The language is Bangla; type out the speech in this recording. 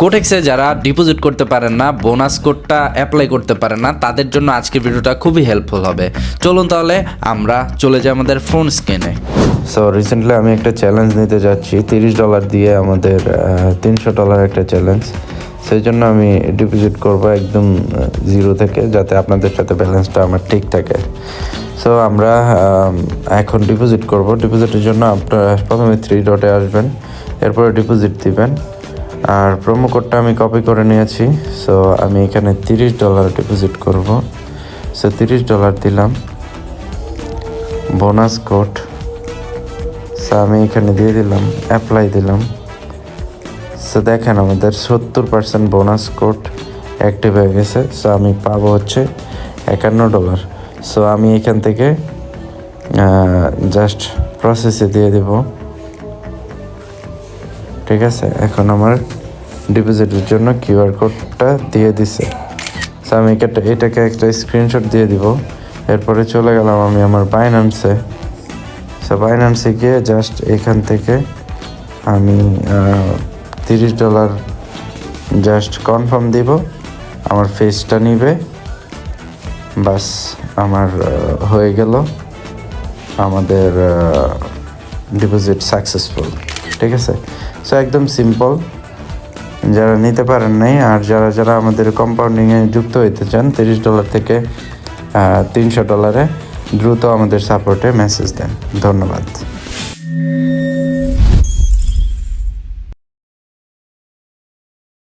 কোটেক্সে যারা ডিপোজিট করতে পারেন না, বোনাস কোডটা অ্যাপ্লাই করতে পারেন না, তাদের জন্য আজকের ভিডিওটা খুবই হেল্পফুল হবে। চলুন তাহলে আমরা চলে যাই আমাদের ফোন স্ক্রিনে। সো রিসেন্টলি আমি একটা চ্যালেঞ্জ নিতে যাচ্ছি, $30 দিয়ে আমাদের $300 একটা চ্যালেঞ্জ। সেই জন্য আমি ডিপোজিট করবো একদম জিরো থেকে, যাতে আপনাদের সাথে ব্যালেন্সটা আমার ঠিক থাকে। সো আমরা এখন ডিপোজিট করব। ডিপোজিটের জন্য আপনারা প্রথমে 3 ডটে আসবেন, এরপরে ডিপোজিট দিবেন। আর প্রোমো কোডটা আমি কপি করে নিয়েছি। সো আমি এখানে $30 ডিপোজিট করব। সো $30 দিলাম, বোনাস কোড। সো আমি এখানে দিয়ে দিলাম, অ্যাপ্লাই দিলাম। সো দেখেন আমাদের 70% বোনাস কোড অ্যাক্টিভ হয়ে গেছে। সো আমি পাবো হচ্ছে $51। সো আমি এখান থেকে জাস্ট প্রসেসে দিয়ে দেব। ঠিক আছে, এখন আমার ডিপোজিটের জন্য কিউআর কোডটা দিয়ে দিছে। সো আমি এটাকে একটা স্ক্রিনশট দিয়ে দিব। এরপরে চলে গেলাম আমি আমার বাইন্যান্সে। সো বাইন্যান্সে গিয়ে জাস্ট এখান থেকে আমি $30 জাস্ট কনফার্ম দিব। আমার ফেসটা নিবে, বাস আমার হয়ে গেল আমাদের ডিপোজিট সাকসেসফুল। ঠিক আছে, সো একদম সিম্পল। যারা নিতে পারেন নাই আর যারা আমাদের কম্পাউন্ডিংয়ে যুক্ত হইতে চান $30 থেকে $300 দ্রুত আমাদের সাপোর্টে মেসেজ দেন। ধন্যবাদ।